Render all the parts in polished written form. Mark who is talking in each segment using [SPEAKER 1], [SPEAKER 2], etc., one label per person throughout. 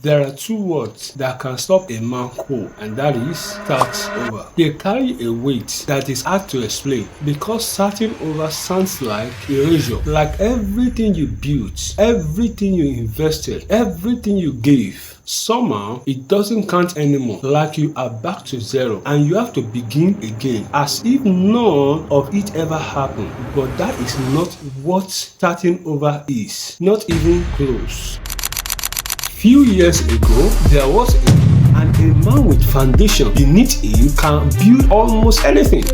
[SPEAKER 1] There are two words that can stop a man cold, and that is start over. They carry a weight that is hard to explain because starting over sounds like erasure. Like everything you built, everything you invested, everything you gave, somehow it doesn't count anymore, like you are back to zero and you have to begin again as if none of it ever happened. But that is not what starting over is, not even close. Few years ago, there was a man with foundation beneath him can build almost anything.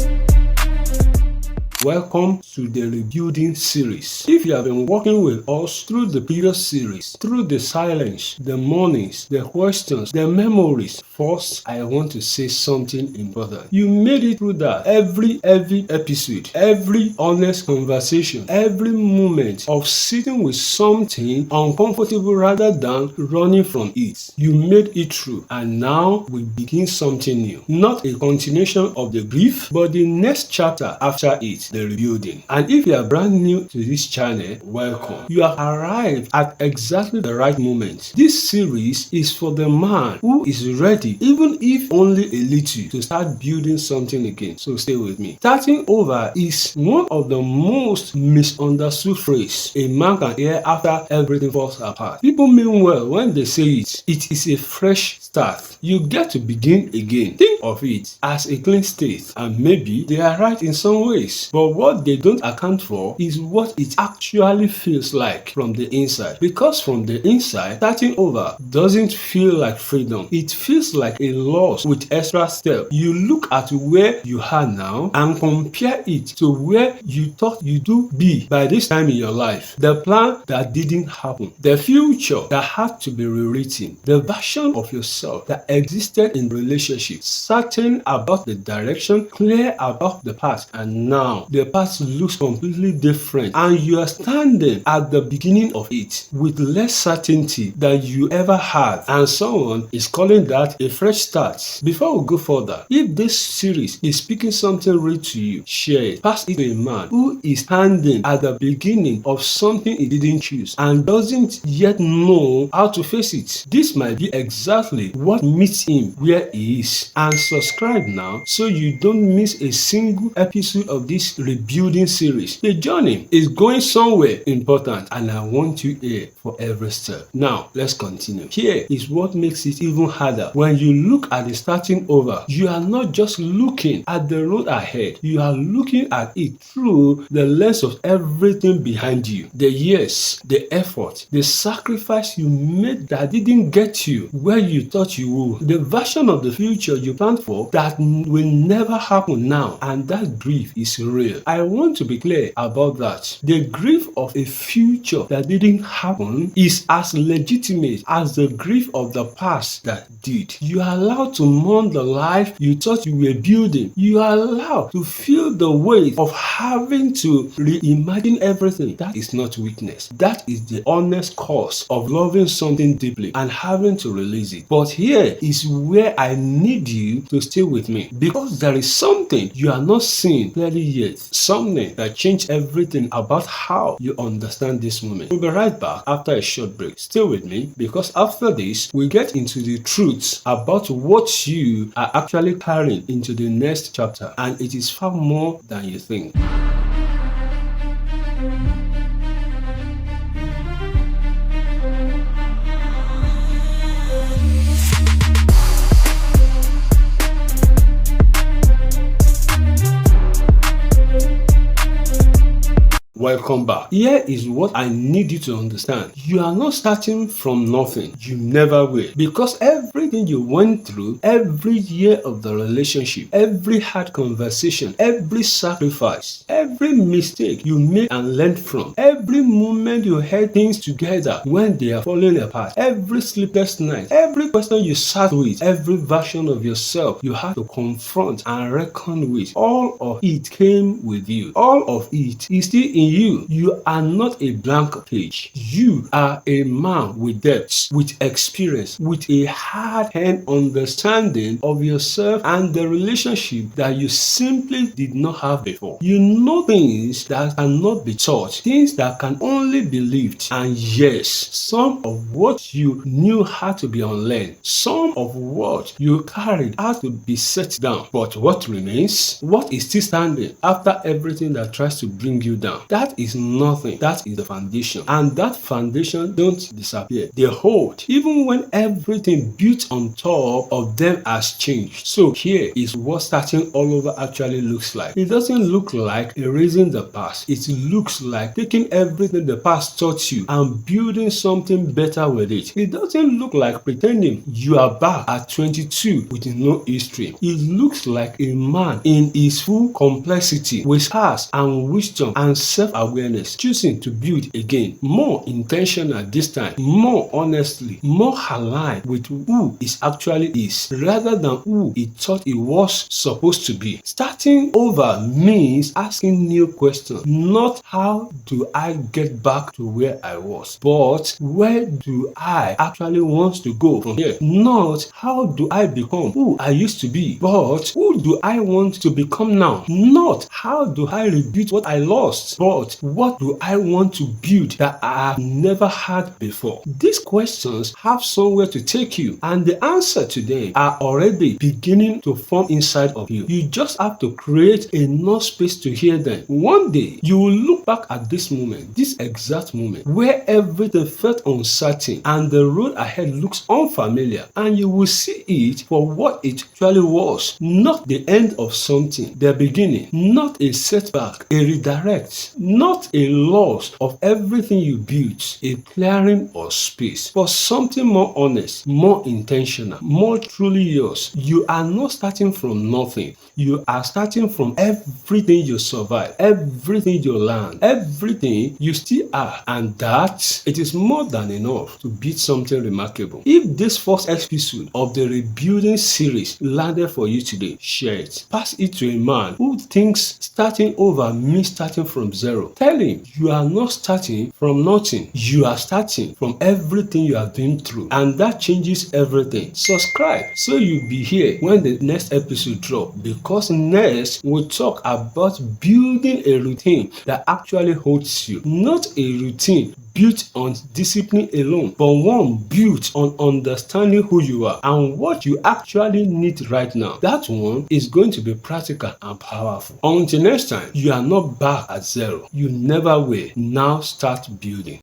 [SPEAKER 1] Welcome to the rebuilding series. If you have been working with us through the previous series, through the silence, the mornings, the questions, the memories, first I want to say something important. You made it through that. Every episode, every honest conversation, every moment of sitting with something uncomfortable rather than running from it. You made it through, and now we begin something new. Not a continuation of the grief, but the next chapter after it. The rebuilding. And if you are brand new to this channel, welcome. You have arrived at exactly the right moment. This series is for the man who is ready, even if only a little, to start building something again. So stay with me. Starting over is one of the most misunderstood phrases a man can hear after everything falls apart. People mean well when they say it. It is a fresh start. You get to begin again. Think of it as a clean state, and maybe they are right in some ways. But what they don't account for is what it actually feels like from the inside. Because from the inside, starting over doesn't feel like freedom. It feels like a loss with extra step. You look at where you are now and compare it to where you thought you do be by this time in your life. The plan that didn't happen. The future that had to be rewritten. The version of yourself that existed in relationships. Certain about the direction, clear about the past, and now the past looks completely different, and you are standing at the beginning of it with less certainty than you ever had, and someone is calling that a fresh start. Before we go further, if this series is speaking something real to you, share it. Pass it to a man who is standing at the beginning of something he didn't choose and doesn't yet know how to face it. This might be exactly what meets him where he is. And subscribe now so you don't miss a single episode of this rebuilding series. The journey is going somewhere important, and I want you here for every step. Now let's continue. Here is what makes it even harder. When you look at the starting over, you are not just looking at the road ahead, you are looking at it through the lens of everything behind you. The years, the effort, the sacrifice you made that didn't get you where you thought you would, the version of the future you planned for that will never happen now, and that grief is real. I want to be clear about that. The grief of a future that didn't happen is as legitimate as the grief of the past that did. You are allowed to mourn the life you thought you were building. You are allowed to feel the weight of having to reimagine everything. That is not weakness. That is the honest cost of loving something deeply and having to release it. But here is where I need you to stay with me, because there is something you are not seeing clearly yet. Something that changed everything about how you understand this moment. We'll be right back after a short break. Stay with me, because after this, we get into the truths about what you are actually carrying into the next chapter, and it is far more than you think. Welcome back. Here is what I need you to understand. You are not starting from nothing. You never will. Because everything you went through, every year of the relationship, every hard conversation, every sacrifice, every mistake you made and learned from, every moment you held things together when they are falling apart, every sleepless night, every question you sat with, every version of yourself you had to confront and reckon with, all of it came with you. All of it is still in you. You are not a blank page. You are a man with depth, with experience, with a hard-earned understanding of yourself and the relationship that you simply did not have before. You know things that cannot be taught, things that can only be lived. And yes, some of what you knew had to be unlearned. Some of what you carried had to be set down. But what remains? What is still standing after everything that tries to bring you down? That is nothing. That is the foundation. And that foundation don't disappear. They hold even when everything built on top of them has changed. So here is what starting all over actually looks like. It doesn't look like erasing the past. It looks like taking everything the past taught you and building something better with it. It doesn't look like pretending you are back at 22 with no history. It looks like a man in his full complexity with scars and wisdom and self-awareness, choosing to build again, more intentional this time, more honestly, more aligned with who he actually is rather than who he thought he was supposed to be. Starting over means asking new questions, not how do I get back to where I was, but where do I actually want to go from here? Not how do I become who I used to be, but who do I want to become now? Not how do I rebuild what I lost, but what do I want to build that I have never had before? These questions have somewhere to take you, and the answer to them are already beginning to form inside of you. You just have to create enough space to hear them. One day, you will look back at this moment, this exact moment, where everything felt uncertain and the road ahead looks unfamiliar, and you will see it for what it actually was. Not the end of something, the beginning. Not a setback, a redirect. Not a loss of everything you built, a clearing of space for something more honest, more intentional, more truly yours. You are not starting from nothing. You are starting from everything you survived, everything you learned, everything you still are, and that it is more than enough to build something remarkable. If this first episode of the rebuilding series landed for you today, share it. Pass it to a man who thinks starting over means starting from zero. Tell him you are not starting from nothing. You are starting from everything you have been through, and that changes everything. Subscribe so you'll be here when the next episode drops, because next we'll talk about building a routine that actually holds you, not a routine built on discipline alone, but one built on understanding who you are and what you actually need right now. That one is going to be practical and powerful. Until next time, you are not back at zero. You never will. Now start building.